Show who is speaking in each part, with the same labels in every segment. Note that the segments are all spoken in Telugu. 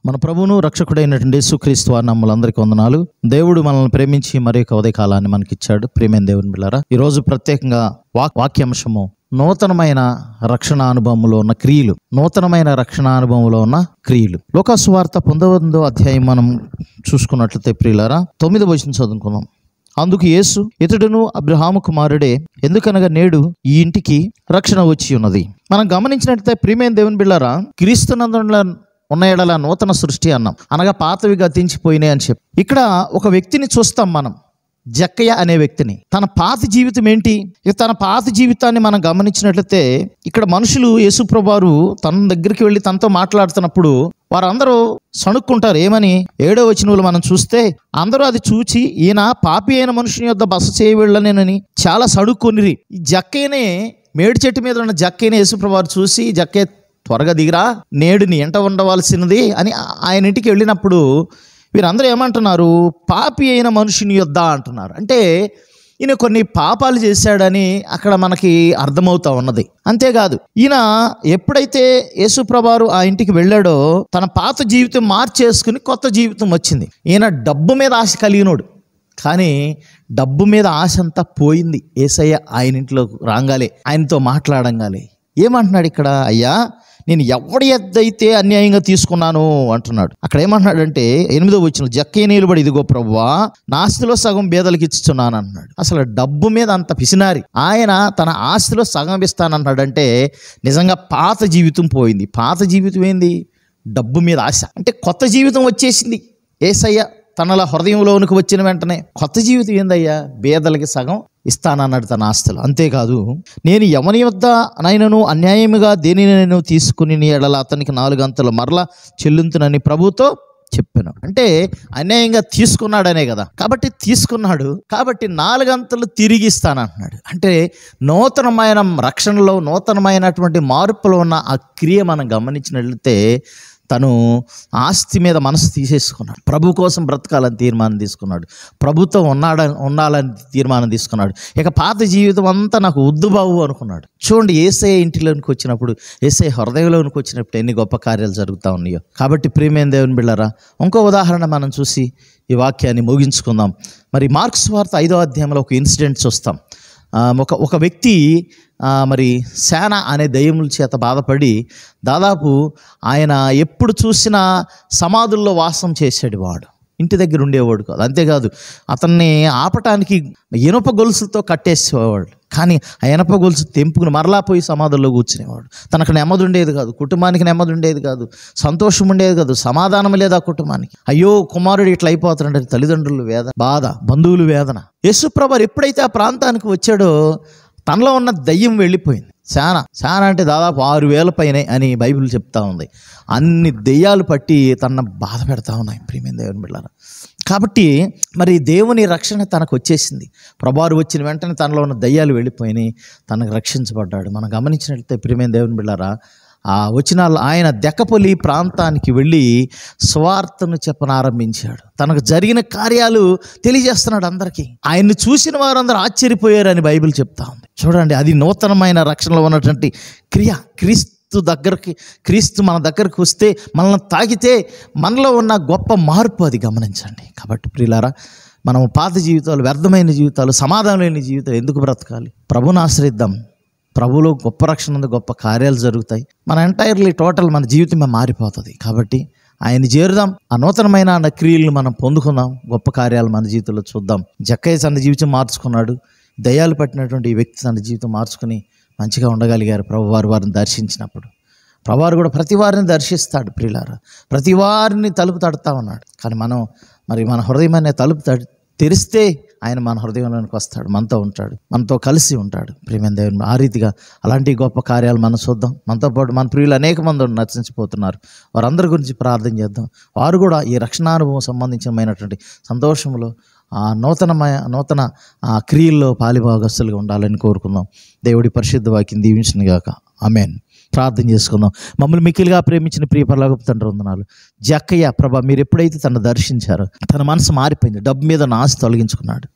Speaker 1: మన ప్రభువును రక్షకుడైనటువంటి యేసుక్రీస్తు వారి నామములందరికీ వందనాలు. దేవుడు మనల్ని ప్రేమించి మరి యొక్క ఉదయ కాలాన్ని మనకిచ్చాడు. ప్రేమైన దేవుని బిడ్డలారా, ఈరోజు ప్రత్యేకంగా వాక్యాంశము నూతనమైన రక్షణ అనుభవంలో ఉన్న క్రియలు. నూతనమైన రక్షణ అనుభవంలో ఉన్న క్రియలు. లూకాసు వార్త 19వ అధ్యాయం మనం చూసుకున్నట్లయితే ప్రియులారా 9వ వచనం చదువుకుందాం. అందుకు యేసు, ఇతడును అబ్రహాము కుమారుడే, ఎందుకనగా నేడు ఈ ఇంటికి రక్షణ వచ్చి ఉన్నది. మనం గమనించినట్లయితే ప్రియమైన దేవుని బిడ్డలారా, క్రీస్తునందున ఉన్న ఎడల నూతన సృష్టి అన్నాం, అనగా పాతవి గతించిపోయినాయి అని చెప్పి. ఇక్కడ ఒక వ్యక్తిని చూస్తాం మనం, జక్కయ్య అనే వ్యక్తిని. తన పాత జీవితం ఏంటి? ఇక తన పాత జీవితాన్ని మనం గమనించినట్లయితే ఇక్కడ మనుషులు యేసుప్రభువారు తన దగ్గరికి వెళ్ళి తనతో మాట్లాడుతున్నప్పుడు వారందరూ సణుక్కుంటారు. ఏమని? 7వ వచనంలో మనం చూస్తే, అందరూ అది చూచి ఈయన పాపి అయిన మనుషుని యొద్ద బస చేయవెళ్ళనేనని చాలా సణుక్కొనిరి. ఈ జక్కయ్యనే, మేడి చెట్టు మీద ఉన్న జక్కయ్యని యేసుప్రభువారు చూసి, జక్కయ్య త్వరగా దిగిరా, నేడు నీ ఎంట ఉండవలసినది అని ఆయన ఇంటికి వెళ్ళినప్పుడు వీరందరూ ఏమంటున్నారు? పాపి అయిన మనుషుని యొద్ద అంటున్నారు. అంటే ఈయన కొన్ని పాపాలు చేశాడని అక్కడ మనకి అర్థమవుతా ఉన్నది. అంతేకాదు, ఈయన ఎప్పుడైతే యేసుప్రభువారు ఆ ఇంటికి వెళ్ళాడో తన పాత జీవితం మార్చేసుకుని కొత్త జీవితం వచ్చింది. ఈయన డబ్బు మీద ఆశ కలిగినోడు, కానీ డబ్బు మీద ఆశ అంతా పోయింది. యేసయ్య ఆయన ఇంట్లో రాగాలే, ఆయనతో మాట్లాడంగాలే ఏమంటున్నాడు ఇక్కడ? అయ్యా, నేను ఎవడి ఎద్దైతే అన్యాయంగా తీసుకున్నాను అంటున్నాడు. అక్కడ ఏమంటున్నాడంటే 8వ వచనం, జక్కయ్య నిలబడి, ఇదిగో ప్రభువా, నా ఆస్తిలో సగం బేదలకు ఇచ్చుచున్నాను అన్నాడు. అసలు డబ్బు మీద అంత పిసినారి ఆయన తన ఆస్తిలో సగం ఇస్తానన్నాడంటే నిజంగా పాత జీవితం పోయింది. పాత జీవితం ఏంది? డబ్బు మీద ఆశ. అంటే కొత్త జీవితం వచ్చేసింది. యేసయ్య తనలా హృదయంలోనికి వచ్చిన వెంటనే కొత్త జీవితం ఏందయ్యా? బేదలకి సగం ఇస్తానన్నాడు తన ఆస్తులు. అంతేకాదు, నేను ఎవని వద్ద నైనను అన్యాయముగా దేనిని నేను తీసుకుని నీ ఎడల అతనికి 4 అంతలు మరలా చెల్లింతునని ప్రభుతో చెప్పాను. అంటే అన్యాయంగా తీసుకున్నాడనే కదా, కాబట్టి తీసుకున్నాడు కాబట్టి 4 అంతలు తిరిగి ఇస్తానంటున్నాడు. అంటే నూతనమైన రక్షణలో, నూతనమైనటువంటి మార్పులో ఉన్న ఆ క్రియ మనం గమనించినట్లయితే తను ఆస్తి మీద మనసు తీసేసుకున్నాడు. ప్రభు కోసం బ్రతకాలని తీర్మానం తీసుకున్నాడు. ప్రభుతో ఉండాలని తీర్మానం తీసుకున్నాడు. ఇక పాత జీవితం అంతా నాకు వద్దు బాబు అనుకున్నాడు. చూడండి, యేసయ్య ఇంటిలోనికి వచ్చినప్పుడు, యేసయ్య హృదయంలోనికి వచ్చినప్పుడు ఎన్ని గొప్ప కార్యాలు జరుగుతూ ఉన్నాయో. కాబట్టి ప్రియమైన దేవుని బిడ్డలారా, ఇంకో ఉదాహరణ మనం చూసి ఈ వాక్యాన్ని ముగించుకుందాం. మరి మార్క్స్ వార్త 5వ అధ్యాయంలో ఒక ఇన్సిడెంట్ చూస్తాం. ఒక వ్యక్తి మరి సేన అనే దయ్యముల చేత బాధపడి దాదాపు ఆయన ఎప్పుడు చూసినా సమాధుల్లో వాసం చేసాడు. వాడు ఇంటి దగ్గర ఉండేవాడు కాదు. అంతేకాదు, అతన్ని ఆపటానికి ఇనుప గొలుసులతో కట్టేసేవాడు. కానీ ఆ ఇనుప గొలుసు తెంపుకుని మరలా పోయి సమాధుల్లో కూర్చునేవాడు. తనకు నెమ్మది ఉండేది కాదు, కుటుంబానికి నెమ్మది ఉండేది కాదు, సంతోషం ఉండేది కాదు, సమాధానం లేదు ఆ కుటుంబానికి. అయ్యో, కుమారుడు ఇట్లా అయిపోతున్నాడు, తల్లిదండ్రులు బాధ, బంధువులు వేదన. యేసుప్రభువారు ఎప్పుడైతే ఆ ప్రాంతానికి వచ్చాడో తనలో ఉన్న దయ్యం వెళ్ళిపోయింది. శాన అంటే దాదాపు 6,000 పైన అని బైబిల్ చెప్తా ఉంది. అన్ని దెయ్యాలు పట్టి తన బాధ పెడతా ఉన్నాయి ప్రియమైన దేవుని బిడ్డలారా. కాబట్టి మరి దేవుని రక్షణ తనకు వచ్చేసింది. ప్రభువారు వచ్చిన వెంటనే తనలో ఉన్న దయ్యాలు వెళ్ళిపోయినాయి, తనకు రక్షించబడ్డాడు. మనం గమనించినట్లయితే ప్రియమైన దేవుని బిడ్డలారా, వచ్చిన ఆయన దెక్కపొలి ప్రాంతానికి వెళ్ళి స్వార్థను చెప్పనారంభించాడు. తనకు జరిగిన కార్యాలు తెలియజేస్తున్నాడు అందరికీ. ఆయన్ని చూసిన వారందరూ ఆశ్చర్యపోయారని బైబిల్ చెప్తా ఉంది. చూడండి, అది నూతనమైన రక్షణలో ఉన్నటువంటి క్రియ. క్రీస్తు మన దగ్గరకు వస్తే, మనల్ని తాకితే మనలో ఉన్న గొప్ప మార్పు అది గమనించండి. కాబట్టి ప్రియులారా, మనం పాత జీవితాలు, వ్యర్థమైన జీవితాలు, సమాధానం లేని జీవితాలు ఎందుకు బ్రతకాలి? ప్రభుని ఆశ్రయిద్దాం. ప్రభువులో గొప్ప రక్షణ ఉంది, గొప్ప కార్యాలు జరుగుతాయి. మన టోటల్ మన జీవితం మారిపోతుంది. కాబట్టి ఆయన చేరుదాం, ఆ నూతనమైన క్రియలను మనం పొందుకుందాం, గొప్ప కార్యాలు మన జీవితంలో చూద్దాం. జక్కయ్య తన జీవితం మార్చుకున్నాడు. దయ్యాలు పట్టినటువంటి ఈ వ్యక్తి తన జీవితం మార్చుకుని మంచిగా ఉండగలిగారు. ప్రభువారు వారిని దర్శించినప్పుడు. ప్రభువారు కూడా ప్రతి వారిని దర్శిస్తాడు ప్రియులారా, ప్రతి వారిని తలుపు తడుతూ ఉన్నాడు. కానీ మన హృదయం అనే తలుపు తెరిస్తే ఆయన మన హృదయంలోనికి వస్తాడు, మనతో ఉంటాడు, మనతో కలిసి ఉంటాడు. ప్రియమైన దేవుని ఆ రీతిగా అలాంటి గొప్ప కార్యాలు మనం చూద్దాం. మనతో పాటు మన ప్రియులు అనేక మంది నశించిపోతున్నారు. వారందరి గురించి ప్రార్థన చేద్దాం. వారు కూడా ఈ రక్షణానుభవం సంబంధించినటువంటి సంతోషంలో, ఆ నూతన క్రియల్లో పాలిభాగస్తులుగా ఉండాలని కోరుకుందాం. దేవుడి పరిశుద్ధ వాక్యం దీవించును గాక. ఆమేన్. ప్రార్థన చేసుకుందాం. మమ్మల్ని మిక్కిలిగా ప్రేమించిన ప్రియ పరలోకపు తండ్రి వందనాలు. జక్కయ్య ప్రభా, మీరు ఎప్పుడైతే తను దర్శించారో తన మనసు మారిపోయింది. డబ్బు మీద ఆశ తొలగించుకున్నాడు.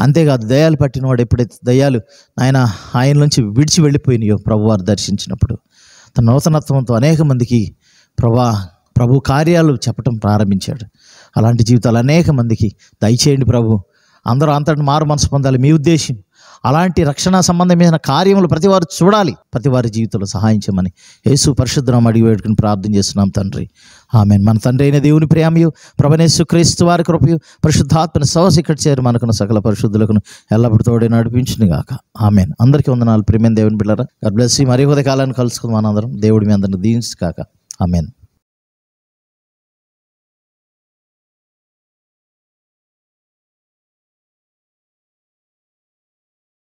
Speaker 1: అంతేకాదు, దయ్యాలు పట్టినవాడు ఎప్పుడైతే దయ్యాలు ఆయన నుంచి విడిచి వెళ్ళిపోయినాయో ప్రభువారు దర్శించినప్పుడు తన నూతనత్వంతో అనేక మందికి ప్రభా ప్రభు కార్యాలు చెప్పటం ప్రారంభించాడు. అలాంటి జీవితాలు అనేక మందికి దయచేయండి ప్రభు. అందరూ అంతటి మారు మనసు పొందాలి మీ ఉద్దేశం. అలాంటి రక్షణ సంబంధమైన కార్యములు ప్రతి వారు చూడాలి, ప్రతి వారి జీవితంలో సహాయం చేయమని యేసు పరిశుద్ధనామమున అడిగి వేడుకుని ప్రార్థన చేస్తున్నాం తండ్రి. ఆమేన్. మన తండ్రి అయిన దేవుని ప్రేమయు ప్రభువైన యేసుక్రీస్తు వారి కృపయు పరిశుద్ధాత్మని సహవాసం చేరి మనకును సకల పరిశుద్ధులకు ఎల్లప్పుడూ తోడే నడిపించును గాక. ఆమేన్. అందరికీ వందనాలు ప్రియమైన దేవుని బిడ్డలారా. God bless you. మరి ఉదయ కాలాన్ని కలుసుకుందాం మనందరం. దేవుడు మీ అందరిని దీవించును గాక. ఆమేన్.